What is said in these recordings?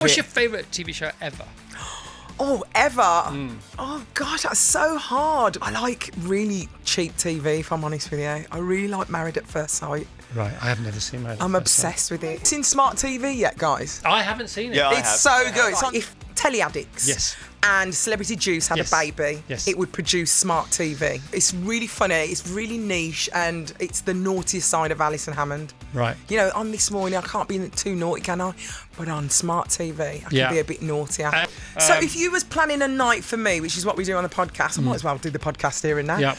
What's your favourite TV show ever? Oh, ever? Oh, gosh, that's so hard. I like really cheap TV, if I'm honest with you. I really like Married at First Sight. Right, I have never seen Married at I'm First obsessed with it. It's in smart TV yet, guys? I haven't seen it. Yeah, It's so good. It's like if Telly addicts Yes. and Celebrity Juice had a baby, it would produce smart TV. It's really funny, it's really niche, and it's the naughtiest side of Alison Hammond. Right. You know, on This Morning, I can't be too naughty, can I? But on smart TV, I can be a bit naughtier. So if you was planning a night for me, which is what we do on the podcast, I might as well do the podcast here and now. Yeah.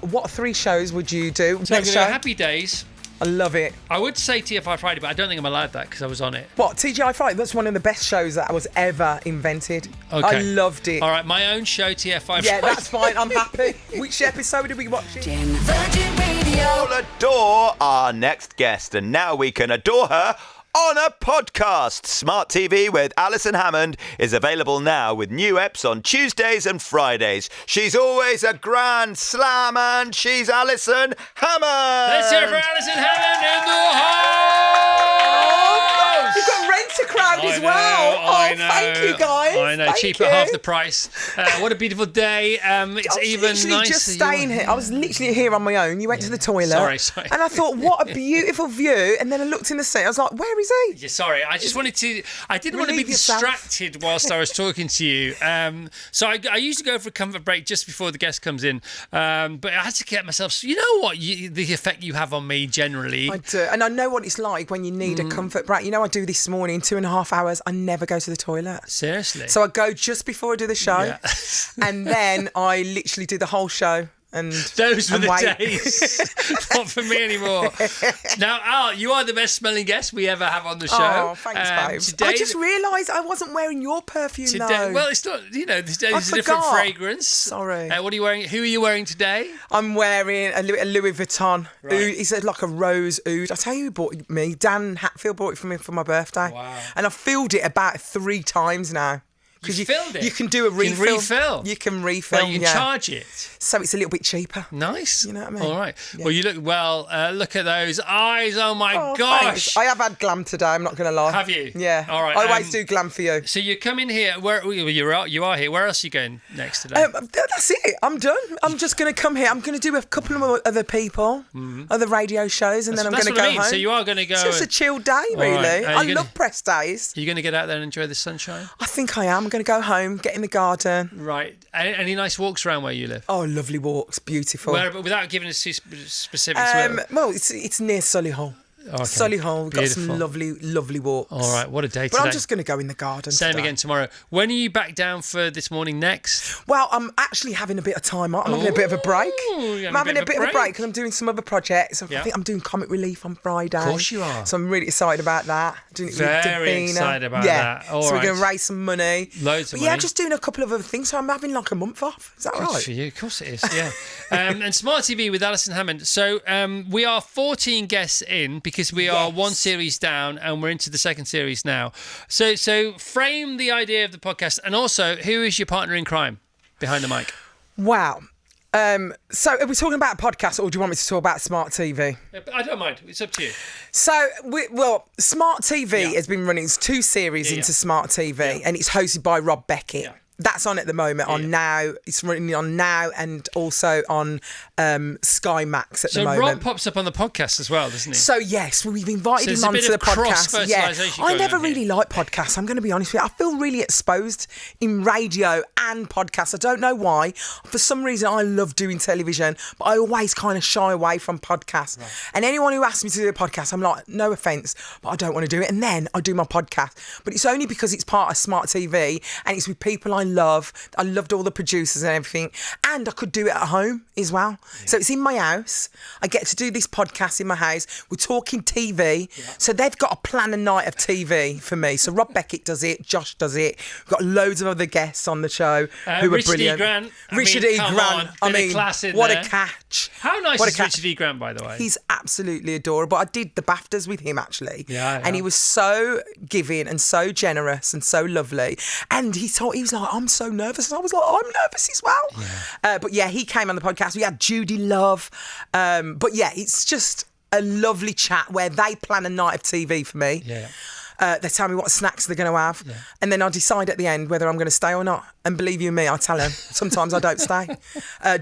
What 3 shows would you do? So Next show? Happy Days. I love it. I would say TFI Friday, but I don't think I'm allowed that because I was on it. What, TGI Friday? That's one of the best shows that was ever invented. Okay. I loved it. All right, my own show, TFI Friday. Yeah, that's fine. I'm happy. Which episode did we watch it? Virgin Radio. We'll adore our next guest, and now we can adore her on a podcast. Smart TV with Alison Hammond is available now with new eps on Tuesdays and Fridays. She's always a grand slam, and she's Alison Hammond. Let's hear it for Alison Hammond in the house. You've got Rent-A-Crowd as well. I know. Thank you, guys. I know, Thank cheap you. at half the price. What a beautiful day. It's I was even literally nicer. just staying here. I was literally here on my own. You went to the toilet. Sorry. And I thought, what a beautiful view. And then I looked in the seat. I was like, where is he? Yeah, sorry, I just wanted to. I didn't want to be Relieve yourself. distracted whilst I was talking to you. So I usually go for a comfort break just before the guest comes in. But I had to get myself. You know what? The effect you have on me generally. I do. And I know what it's like when you need a comfort break. You know, I do this morning, 2.5 hours. I never go to the toilet. Seriously. So I go just before I do the show. Yeah. And then I literally do the whole show. And those were and the wait. days. Not for me anymore. Now, Al, you are the best smelling guest we ever have on the show. Oh, thanks, babe. Today, I just realised I wasn't wearing your perfume, today, though. well, it's not. You know, today I is a different forgot. fragrance. Sorry. What are you wearing? Who are you wearing today? I'm wearing a Louis Vuitton. Right. Oud. It's like a rose oud. I tell you who bought it me. Dan Hatfield bought it for me for my birthday. Wow. And I've filled it about 3 times now. You filled it? You can do a refill. You can refill? You can refill, Well, you can charge it. So it's a little bit cheaper. Nice. You know what I mean? All right. Yeah. Well, you look well. Look at those eyes. Oh, my Oh, gosh. thanks. I have had glam today, I'm not going to lie. Have you? Yeah. All right. I always do glam for you. So you come in here. You are here. Where else are you going next today? That's it. I'm done. I'm just going to come here. I'm going to do a couple of other people, other radio shows, and then I'm going to That's what go I mean. home. So you are going to go. It's just a chill day, really. right. I love press days. Are you going to get out there and enjoy the sunshine? I think I am. I'm going to go home, get in the garden. Right. Any nice walks around where you live? Oh, lovely walks, beautiful. Where, but without giving us too specifics. Well, it's near Solihull. Okay. Solihull, we've got some Beautiful. lovely walks. All right, what a day But today. I'm just going to go in the garden Same today. again tomorrow. When are you back down for this morning next? Well, I'm actually having a bit of time off. I'm having a bit of a break. I'm having a bit of a break because I'm doing some other projects. I think I'm doing Comic Relief on Friday. Of course you are. So I'm really excited about that. Doing it with Very Davina. excited about yeah. that. All so right. we're going to raise some money. Loads of but yeah, money. just doing a couple of other things. So I'm having like a month off. Is that Good right? for you. Of course it is, yeah. And Smart TV with Alison Hammond. So we are 14 guests in because we are one series down and we're into the second series now. So frame the idea of the podcast, and also, who is your partner in crime behind the mic? Wow. So are we talking about a podcast, or do you want me to talk about Smart TV? I don't mind. It's up to you. So, Smart TV has been running 2 series into Smart TV, and it's hosted by Rob Beckett. Yeah. That's on at the moment on Now. It's running on Now and also on Sky Max at the moment. So Rob pops up on the podcast as well, doesn't he? So yes, we've invited there's him a bit onto of the podcast. cross-fertilisation I going never on here. really liked podcasts. I'm going to be honest with you. I feel really exposed in radio and podcasts. I don't know why. For some reason, I love doing television, but I always kind of shy away from podcasts. Right. And anyone who asks me to do a podcast, I'm like, no offence, but I don't want to do it. And then I do my podcast. But it's only because it's part of Smart TV and it's with people I love. I loved all the producers and everything. And I could do it at home as well. Yeah. So it's in my house. I get to do this podcast in my house. We're talking TV. Yeah. So they've got a plan a night of TV for me. So Rob Beckett does it. Josh does it. We've got loads of other guests on the show who are Richard brilliant. E. Grant. Richard E. Grant. I mean, class in what there. a catch. How nice what is Richard E. Grant, by the way? He's absolutely adorable. I did the BAFTAs with him, actually. Yeah. And he was so giving and so generous and so lovely. And he was like, I'm so nervous. And I was like, I'm nervous as well. Yeah. But yeah, he came on the podcast. We had Judy Love. But yeah, it's just a lovely chat where they plan a night of TV for me. Yeah. They tell me what snacks they're going to have. Yeah. And then I decide at the end whether I'm going to stay or not. And believe you me, I tell them. Sometimes I don't stay.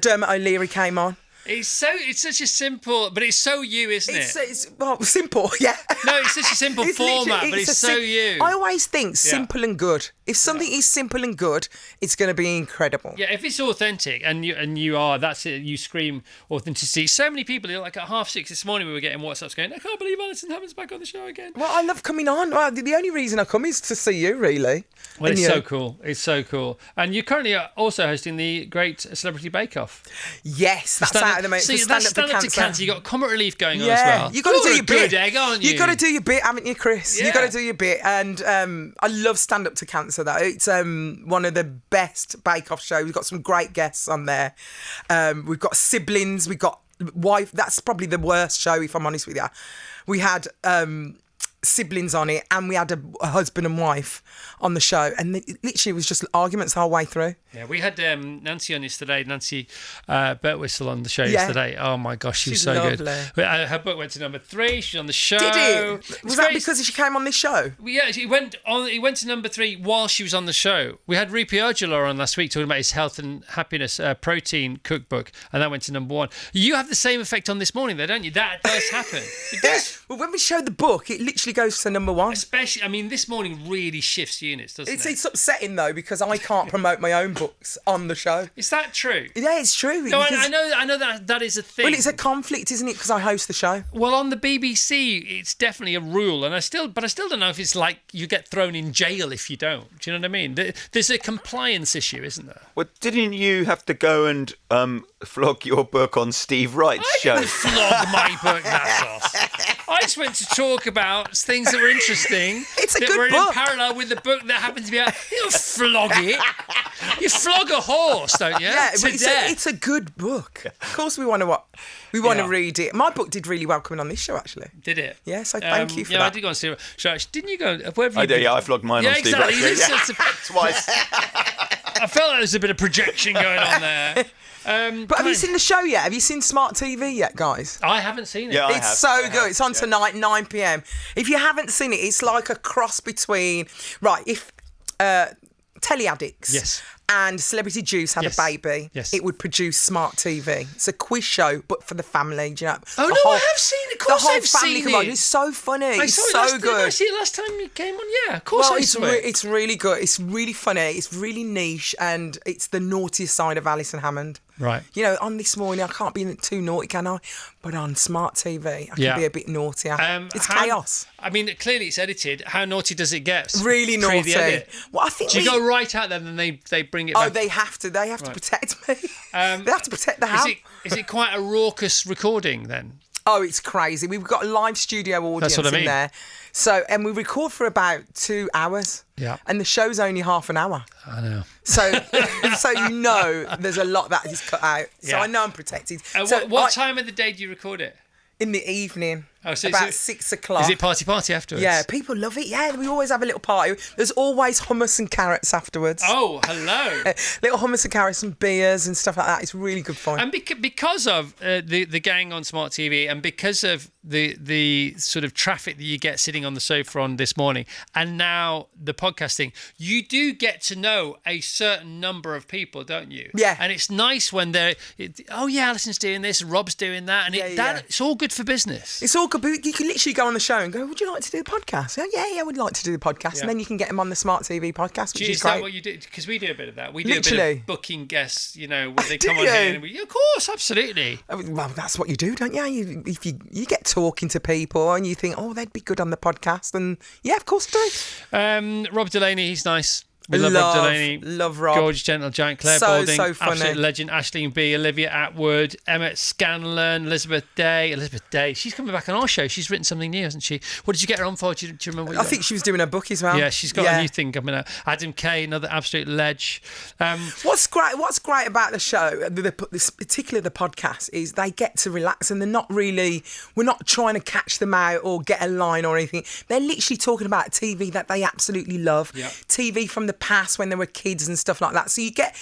Dermot O'Leary came on. It's such a simple, but it's so you, isn't it? It's well, simple, yeah. No, it's such a simple format, but it's so you. I always think simple and good. If something is simple and good, it's going to be incredible. Yeah, if it's authentic and you are, that's it. You scream authenticity. So many people, like at 6:30 this morning, we were getting WhatsApps going, I can't believe Alison Hammond's back on the show again. Well, I love coming on. Well, the only reason I come is to see you, really. Well, it's so cool. It's so cool. And you're currently also hosting the Great Celebrity Bake Off. Yes, that's out of the moment. See, that's Stand Up to Cancer. You've got Comic Relief going on as well. You've got to do your bit. Good egg, aren't you? You've got to do your bit, haven't you, Chris? Yeah. You've got to do your bit. And I love Stand Up to Cancer, though. It's one of the best bake-off shows. We've got some great guests on there. We've got siblings. We've got wife. That's probably the worst show, if I'm honest with you. We had siblings on it, and we had a husband and wife on the show, and it literally was just arguments the whole way through. Yeah, we had Nancy on yesterday, Nancy Birtwhistle on the show yesterday. Oh my gosh, she's so lovely. Good. Her book went to number 3. She's on the show. Did it? Was that because she came on this show? Yeah, it went to number 3 while she was on the show. We had Rupi Ojala on last week talking about his health and happiness protein cookbook, and that went to number 1. You have the same effect on This Morning, though, don't you? That does happen. It does. Well, when we show the book, it literally goes to number 1. Especially, I mean, This Morning really shifts units, doesn't it? It's upsetting, though, because I can't promote my own books on the show. Is that true? Yeah, it's true. No, I know that is a thing. Well, it's a conflict, isn't it? Because I host the show. Well, on the BBC, it's definitely a rule, and I still don't know if it's like you get thrown in jail if you don't. Do you know what I mean? There's a compliance issue, isn't there? Well, didn't you have to go and flog your book on Steve Wright's show? I didn't flog my book, Nassos. I just went to talk about things that were interesting. It's a that good were book. in parallel with the book that happened to be out. You don't flog it. You flog a horse, don't you? Yeah, but it's a good book. Of course, we want to read it. My book did really well coming on this show, actually. Did it? Yeah, so thank you for that. Yeah, I did go on Steve. Didn't you go? Wherever I you did. Yeah, I flogged mine on Steve Wright. Twice. I felt like there was a bit of projection going on there. But have you seen the show yet? Have you seen Smart TV yet, guys? I haven't seen it. Yeah, It's so good. It's on tonight, 9 p.m. If you haven't seen it, it's like a cross between... Right, if Telly addicts and Celebrity Juice had a baby, it would produce Smart TV. It's a quiz show, but for the family, do you know? Oh, no, I have seen it. Of course I've seen it. It's so funny. It's so good. Did I see it last time you came on? Yeah, of course I saw it. It's really good. It's really funny. It's really niche, and it's the naughtiest side of Alison Hammond. Right. You know, on This Morning, I can't be too naughty, can I? But on Smart TV, I can be a bit naughtier. It's chaos. I mean, clearly it's edited. How naughty does it get? Really naughty. Well, I think. Do you go right out there, and then they bring it back? Oh, they have to. They have to protect me. They have to protect the house. Is it quite a raucous recording then? Oh, it's crazy. We've got a live studio audience in there. So, and we record for about 2 hours. Yeah. And the show's only half an hour. I know. So there's a lot that is cut out. So I know I'm protected. What time of the day do you record it? In the evening. Oh, so about 6 o'clock. Is it party afterwards? Yeah, people love it. Yeah, we always have a little party. There's always hummus and carrots afterwards. Oh, hello. Little hummus and carrots and beers and stuff like that. It's really good fun. And because of the gang on Smart TV, and because of the sort of traffic that you get sitting on the sofa on This Morning, and now the podcasting, you do get to know a certain number of people, don't you? Yeah. And it's nice when Alison's doing this, Rob's doing that, and it's all good for business. It's all good. But you can literally go on the show and go, would you like to do the podcast? Yeah, I would like to do the podcast. Yeah. And then you can get them on the Smart TV podcast, which is great. Is that what you do? Because we do a bit of that. We do a bit of booking guests, where they come on here. And of course, absolutely. Well, that's what you do, don't you? If you get talking to people and you think, oh, they'd be good on the podcast. And yeah, of course do. Rob Delaney, he's nice. We love Rob Delaney. Love Rob. Gorgeous, gentle giant. Claire Balding. So funny. Absolute legend. Aisling B. Olivia Atwood. Emmett Scanlon. Elizabeth Day. She's coming back on our show. She's written something new, hasn't she? What did you get her on for? Do you remember what I think she was doing her book as well. Yeah, she's got a new thing coming out. Adam Kay, another absolute ledge. What's great about the show, particularly the podcast, is they get to relax and we're not trying to catch them out or get a line or anything. They're literally talking about TV that they absolutely love. Yep. TV from the past when they were kids and stuff like that. So you get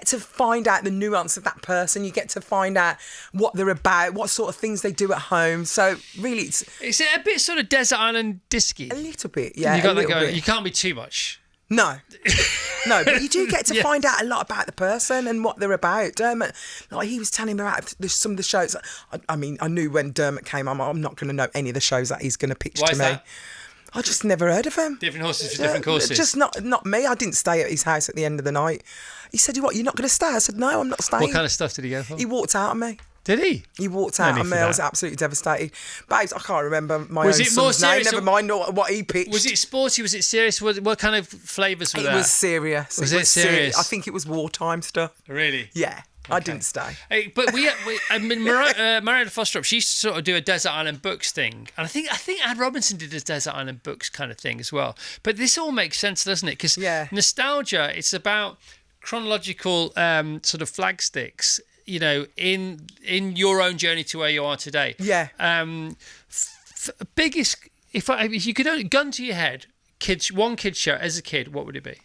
to find out the nuance of that person. You get to find out what they're about, what sort of things they do at home. So really, Is it a bit sort of desert island disky? a little bit, yeah. You got a little to go. bit. You can't be too much. No. No, but you do get to Yeah. find out a lot about the person and what they're about. Dermot, like he was telling me about some of the shows. I mean, I knew when Dermot came, I'm not going to know any of the shows that he's going to pitch Why to is me. that? I just never heard of him. Different horses for different courses. Just not me. I didn't stay at his house at the end of the night. He said, "What? You're not going to stay?" I said, "No, I'm not staying." What kind of stuff did he go for? He walked out on me. Did he? He walked No out need on for me. I was that. absolutely devastated. Babes, I can't remember my Was own it more son's name. serious Never or- mind what he pitched. Was it sporty? Was it serious? What kind of flavours were It there? was serious. Was it serious? I think it was wartime stuff. Really? Yeah, I didn't stay. Hey, but I mean, Mariana Foster, she used to sort of do a Desert Island Books thing, and I think Ad Robinson did a Desert Island Books kind of thing as well. But this all makes sense, doesn't it? Because Yeah. nostalgia, it's about chronological sort of flag sticks. You know, in your own journey to where you are today. Yeah. Biggest, if you could only gun to your head, one kids show as a kid, what would it be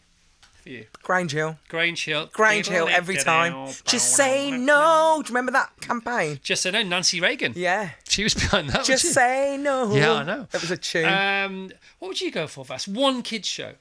for you? Grange Hill. Grange Hill. Grange Hill every time. Just say no. Do you remember that campaign? Just say no. Nancy Reagan. Yeah. She was behind that. Just wasn't say no. Yeah, I know. That was a tune. she? What would you go for, Vass? One kids show.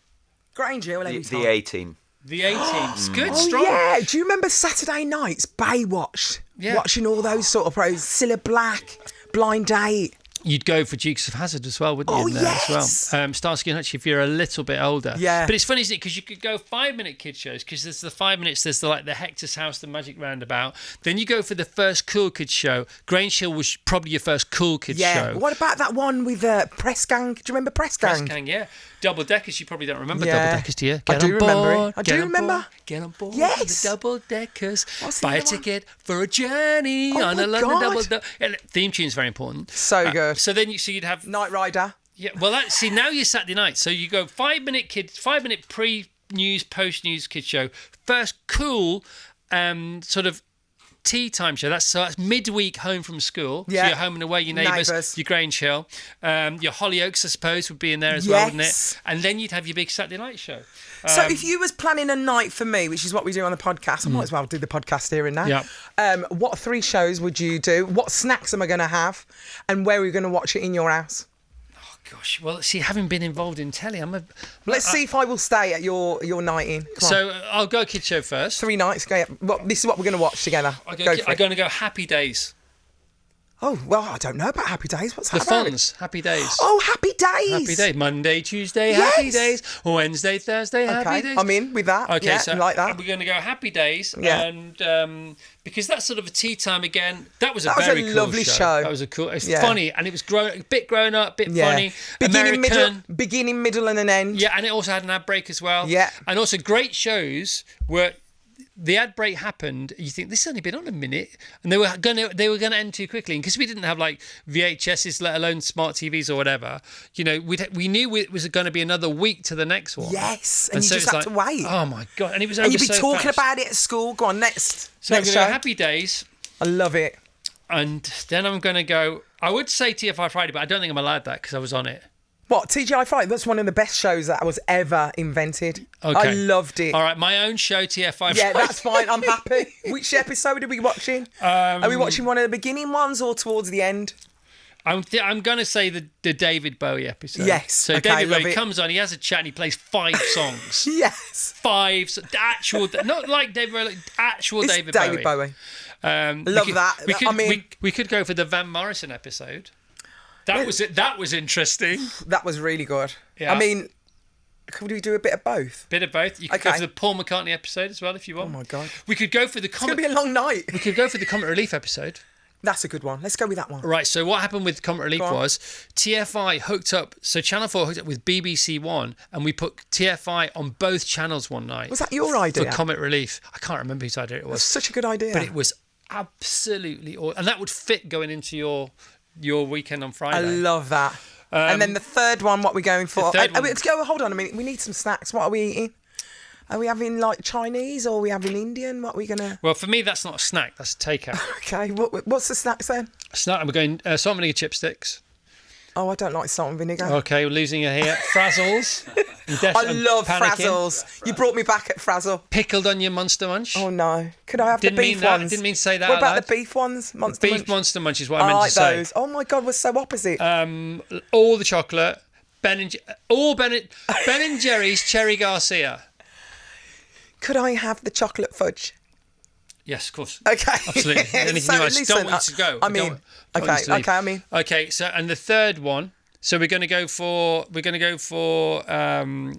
Grange Hill every time. The A-Team. The 18s. Good, Oh, strong. yeah. Do you remember Saturday nights, Baywatch? Yeah. Watching all those sort of pros. Cilla Black, Blind Date. You'd go for Dukes of Hazzard as well, wouldn't you? Oh, in there yes. As well. Starsky and Hutch if you're a little bit older. Yeah. But it's funny, isn't it? Because you could go 5-minute kid shows, because there's the 5 minutes, there's the Hector's House, the Magic Roundabout. Then you go for the first cool kids show. Grange Hill was probably your first cool kids Yeah. show. What about that one with Press Gang? Do you remember Press Gang? Press Gang, yeah. Double Deckers, you probably don't remember Yeah. Double Deckers, do you? I do remember it. board, I get do on remember. board, get on board Yes. with the Double Deckers. What's the Buy a other one? ticket for a journey Oh on my a London God. Double Decker. Yeah, theme tune's very important. So good. So then you'd have Night Rider. yeah. Well, see now you're Saturday night, so you go 5-minute pre-news, post-news kids show, first cool sort of tea time show. That's midweek home from school. Yeah. So you're home and away, your neighbours, Neighbours. your Grange Hill, your Hollyoaks, I suppose, would be in there as well, wouldn't it? Yes. And then you'd have your big Saturday night show. So if you was planning a night for me, which is what we do on the podcast, I might as well do the podcast here and now. Yeah. What 3 shows would you do? What snacks am I going to have? And where are we going to watch it in your house? Gosh, well, see, having been involved in telly, Let's see if I will stay at your night in. Come on. So I'll go kids show first. 3 nights. Go. Well, this is what we're going to watch together. I'm Go for it. going to go Happy Days. Oh, well, I don't know about Happy Days. What's The that about? Fonz, Happy Days. Oh, Happy Days. Happy Day. Monday, Tuesday, Yes. Happy Days. Wednesday, Thursday, Happy Okay, Days. I'm in with that. Okay, Yeah, so like that. we're going to go Happy Days, Yeah. and because that's sort of a tea time again. That was a That was a very cool lovely show. That was a cool. It's Yeah. funny, and it was a bit grown up, bit Yeah. funny. Beginning, American. beginning, middle, and an end. Yeah, and it also had an ad break as well. Yeah. And also great shows where the ad break happened. You think this has only been on a minute, and they were gonna end too quickly. And because we didn't have like VHSs, let alone smart TVs or whatever, we knew it was going to be another week to the next one. Yes, and you so just it's had to wait. Oh my god! And it was And over you'd be so talking fast. about it at school. Go on, next. So I'm next going to show. go Happy Days. I love it. And then I'm going to go. I would say TFI Friday, but I don't think I'm allowed that because I was on it. What, TGI Friday? That's one of the best shows that was ever invented. Okay. I loved it. All right, my own show, TFI Yeah, Friday. that's fine. I'm happy. Which episode are we watching? Are we watching one of the beginning ones or towards the end? I'm going to say the David Bowie episode. Yes, So okay, David love Bowie it. comes on, he has a chat, and he plays 5 songs. Yes. 5 actual, not like David Bowie, like actual It's David David Bowie. Love We could- that. We could, I mean- we could go for the Van Morrison episode. That was it. That was interesting. That was really good. Yeah. I mean, could we do a bit of both? Bit of both. You could go Okay. for the Paul McCartney episode as well if you want. Oh my God. We could go for the It's going to comic. be a long night. We could go for the Comic Relief episode. That's a good one. Let's go with that one. Right, so what happened with Comic Relief Go on. was TFI hooked up, so Channel 4 hooked up with BBC One, and we put TFI on both channels one night. Was that your idea? For Comic Relief. I can't remember whose idea it That's was, such a good idea. but it was absolutely awesome. And that would fit going into your weekend on Friday. I love that. And then the third one, what are we going for? third one- Let's go. Hold on a minute. We need some snacks. What are we eating? Are we having like Chinese or are we having Indian? What are we gonna? Well, for me, that's not a snack, that's a takeout. Okay. What's the snacks then? Snack, we're going salt and vinegar chipsticks. Oh, I don't like salt and vinegar. Okay, we're losing it here. Frazzles. I love Frazzles. You brought me back at Frazzle. Pickled onion Monster Munch. Oh no! Could I have Didn't the mean beef that. ones? Didn't mean to say that What out about loud. the beef ones? Monster Beef Munch. Monster Munch is what I I meant like to say. those. Oh my God, we're so opposite. All the chocolate. Ben and Jerry's Cherry Garcia. Could I have the chocolate fudge? Yes, of course. Okay. Absolutely. Anything So you want. listen, Don't want you to go. I mean, Okay, so and the third one. So we're going to go for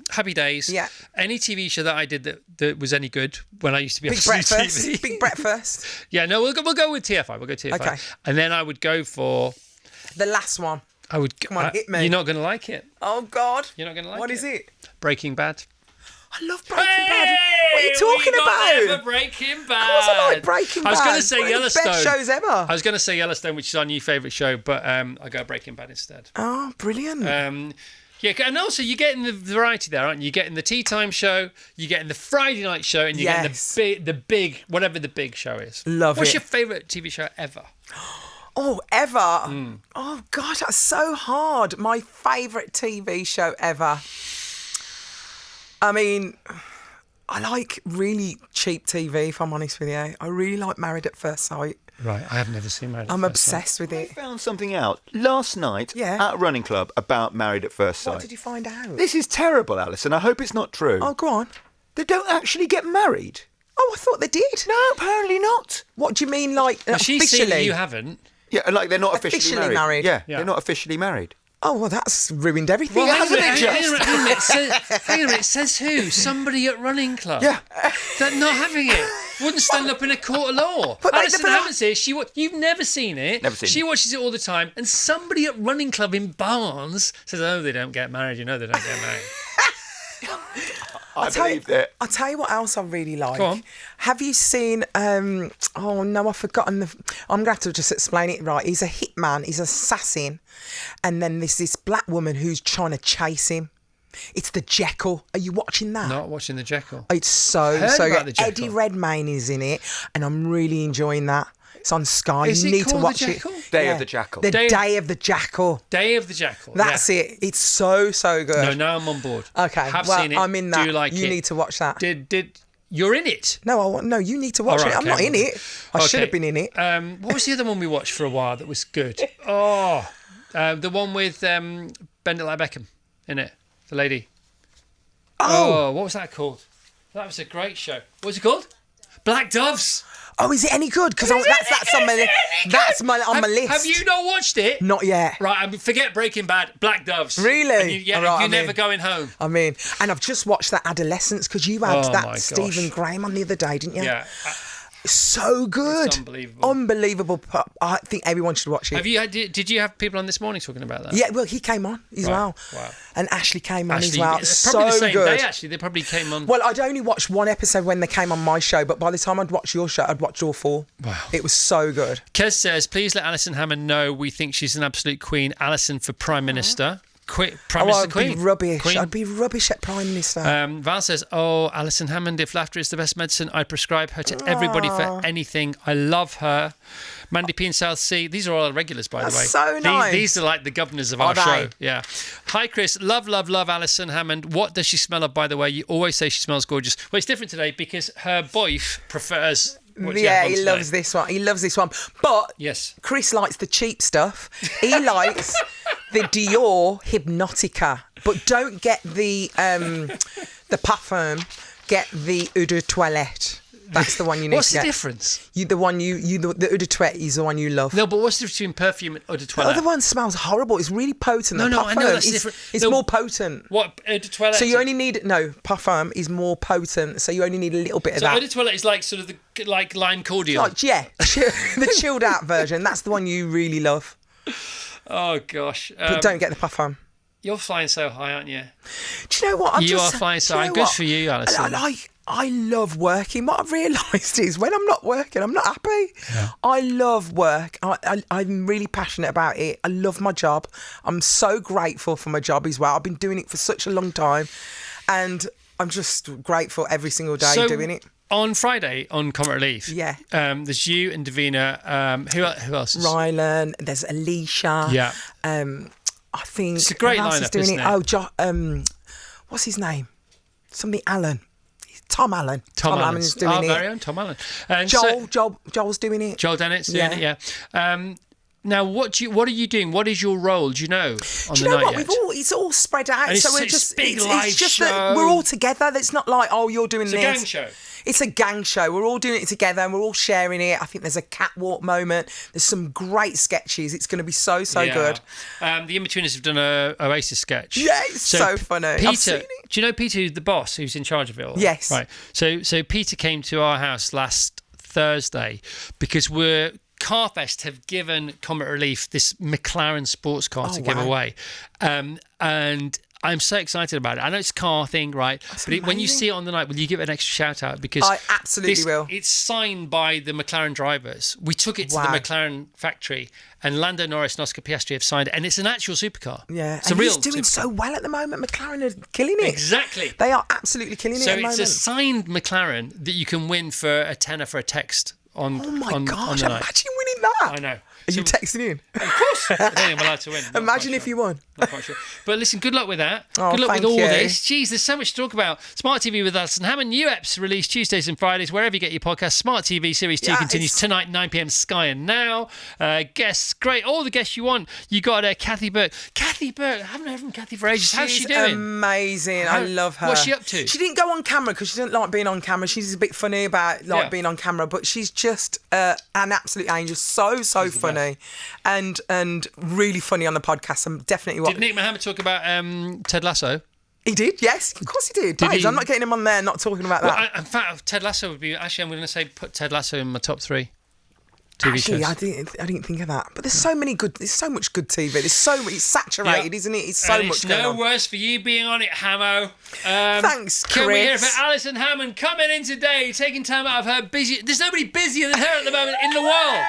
Happy Days. Yeah. Any TV show that I did that was any good when I used to be on Big breakfast. TV. Big breakfast. Yeah, no, we'll go with TFI. We'll go TFI. Okay. And then I would go for. The last one. I would. Come on, hit me. You're not going to like it. Oh God. You're not going to like it. What is it? Breaking Bad. I love Breaking Bad. What are you talking about? Breaking Bad. Of course I like Breaking Bad. I was going to say One of the Yellowstone. best shows ever. I was going to say Yellowstone, which is our new favourite show, but I go Breaking Bad instead. Oh, brilliant. Yeah, and also you're getting the variety there, aren't you? You're getting the tea time show, you're getting the Friday night show, and you're getting the big, whatever the big show is. Love What's it. your favourite TV show ever? Oh, ever? Oh, gosh, that's so hard. My favourite TV show ever. I mean, I like really cheap TV, if I'm honest with you. I really like Married at First Sight. Right, I have never seen Married at I'm First Sight. obsessed with I it. found something out last night Yeah. at a running club about Married at First Sight. What did you find out? This is terrible, Alison. I hope it's not true. Oh, go on. They don't actually get married. Oh, I thought they did. No, apparently not. What do you mean, like, Well, she's seen officially? it, you haven't. Yeah, like they're not officially married. Yeah, Yeah. they're not officially married. Oh, well, that's ruined everything, Well, hasn't it? hang on a minute. Hang on a minute. It says who? Somebody at running club. Yeah. They're not having it. Wouldn't stand up in a court of law. But like Alison the- Hammond says you've never seen it. Never seen She it. watches it all the time, and somebody at running club in Barnes says, "Oh, they don't get married. You know they don't get married." I believe that. I'll tell you what else I really like. Go on. Have you seen, oh no, I've forgotten I'm going to have to just explain it right. He's a hitman, he's an assassin. And then there's this black woman who's trying to chase him. It's the Jekyll. Are you watching that? Not watching the Jekyll. It's so Heard good. about the Jekyll. Eddie Redmayne is in it, and I'm really enjoying that. It's on Sky. Is you it need to called watch The it. Jekyll? Day of the Jackal. The Day- Day of the Jackal. Day of the Jackal. That's yeah. it. It's so good. No, now I'm on board. Okay, Have well, seen it. I'm in that. Do like you it. need to watch that. Did you're in it? No, you need to watch All right, it. I'm okay, not I'm in with it. I should have been in it. What was the other one we watched for a while that was good? Oh, the one with Bend It Like Beckham in it. The lady. Oh, what was that called? That was a great show. What was it called? Black Doves. Oh, is it any good? Because that's on my list. Have you not watched it? Not yet. Right, I mean, forget Breaking Bad. Black Doves. Really? And you, All right, you're I'm never in. going home. I mean, and I've just watched that Adolescence because you had Oh, my that gosh. Stephen Graham on the other day, didn't you? Yeah. So good. It's unbelievable. Unbelievable. I think everyone should watch it. Have you had? Did you have people on this morning talking about that? Yeah, well, he came on as Right. well. Wow. And Ashley came on as Actually, well. it's probably So the same good. day. Actually, they probably came on. Well, I'd only watched one episode when they came on my show, but by the time I'd watched your show, I'd watched all four. Wow. It was so good. Kez says, please let Alison Hammond know we think she's an absolute queen. Alison for Prime Minister. Prime Minister I'd Queen. be rubbish. Queen. I'd be rubbish at Prime Minister. Val says, oh, Alison Hammond, if laughter is the best medicine, I prescribe her to everybody for anything. I love her. Mandy P in South Sea. These are all our regulars, by the way. That's so nice. These are like the governors of our they? show. Yeah. Hi, Chris. Love Alison Hammond. What does she smell of, by the way? You always say she smells gorgeous. Well, it's different today because her boyf prefers... what she Yeah, had on he today. loves this one. He loves this one. But Yes. Chris likes the cheap stuff. He likes the Dior Hypnotica. But don't get the parfum. Get the Eau de Toilette. That's the one you need What's to the get. difference? The Eau de Toilette is the one you love. No, but what's the difference between perfume and eau de The toilette? other one smells horrible. It's really potent. No, The no, I know parfum that's is- different. It's No. more potent. What, eau de toilette? So you only need parfum is more potent. So you only need a little bit of So eau that. de toilette is like sort of like lime cordial. Like, yeah, the chilled out version. That's the one you really love. Oh gosh. But don't get the parfum. You're flying so high, aren't you? Do you know what? You are flying so high. Good for you, Alison. I love working. What I've realised is when I'm not working, I'm not happy. Yeah. I love work. I'm really passionate about it. I love my job. I'm so grateful for my job as well. I've been doing it for such a long time, and I'm just grateful every single day doing it. On Friday on Comet Relief, Yeah. There's you and Davina. Who else? Rylan. There's Alicia. Yeah. I think It's a great who else is lineup, doing isn't it? it? Oh, what's his name? Something Allen. Tom Allen. Tom Allen's doing it. Very own Tom Allen. And Joel's doing it. Joel Dennett's doing it, yeah. Now, what are you doing? What is your role? Do you know? Do you know what? It's all spread out. And so it's we're just big it's live just show. that we're all together. It's not like, oh, you're doing this. It's a gang show. It's a gang show. We're all doing it together and we're all sharing it. I think there's a catwalk moment. There's some great sketches. It's going to be so good. The In-Betweeners have done a Oasis sketch. Yeah, it's so funny. Peter, I've seen it. do you know Peter, the boss, who's in charge of it all? Yes. Right. So Peter came to our house last Thursday because Carfest have given Comet Relief this McLaren sports car to give away. And I'm so excited about it. I know it's a car thing, right? But when you see it on the night, will you give it an extra shout out? Because I absolutely will. It's signed by the McLaren drivers. We took it to the McLaren factory, and Lando Norris and Oscar Piastri have signed it, and it's an actual supercar. Yeah, it's and a real he's doing supercar. so well at the moment. McLaren are killing it. Exactly. They are absolutely killing it at the moment. So it's a signed McLaren that you can win for a tenner for a text on. Oh my gosh! On the night. Imagine winning that. I know. Are you texting in? Of course. I don't think I'm allowed to win. Imagine if you won. Not quite sure. But listen, good luck with that. Oh, good luck with thank all you. this. Jeez, there's so much to talk about. Smart TV with Alison Hammond. New eps released Tuesdays and Fridays, wherever you get your podcast. Smart TV Series 2 continues tonight, 9 p.m. Sky and Now. Guests, great. All the guests you want. You got Kathy Burke. Kathy Burke. I haven't heard from Kathy for ages. How's she doing? Amazing. I love her. What's she up to? She didn't go on camera because she didn't like being on camera. She's a bit funny about being on camera, but she's just an absolute angel. So funny. And really funny on the podcast. I'm definitely Did Nick Mohammed talk about Ted Lasso? He did, yes. Of course he did. Babes, I'm not getting him on there, not talking about that. In fact, Ted Lasso would be... Actually, I'm going to say put Ted Lasso in my top 3 TV shows. I didn't think of that. But there's so much good TV. It's saturated, isn't it? It's so much going on. It's no worse for you being on it, Hamo. Thanks, Chris. Can we hear from Alison Hammond coming in today, taking time out of her busy... There's nobody busier than her at the moment in the world.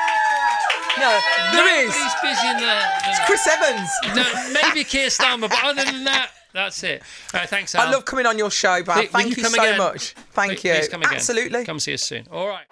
No, there is. Nobody's busy in the... It's Chris Evans. No, maybe Keir Starmer, but other than that, that's it. Thanks, Al. I love coming on your show, but thank you so much. Thank you. Please come again. Absolutely. Come see us soon. All right.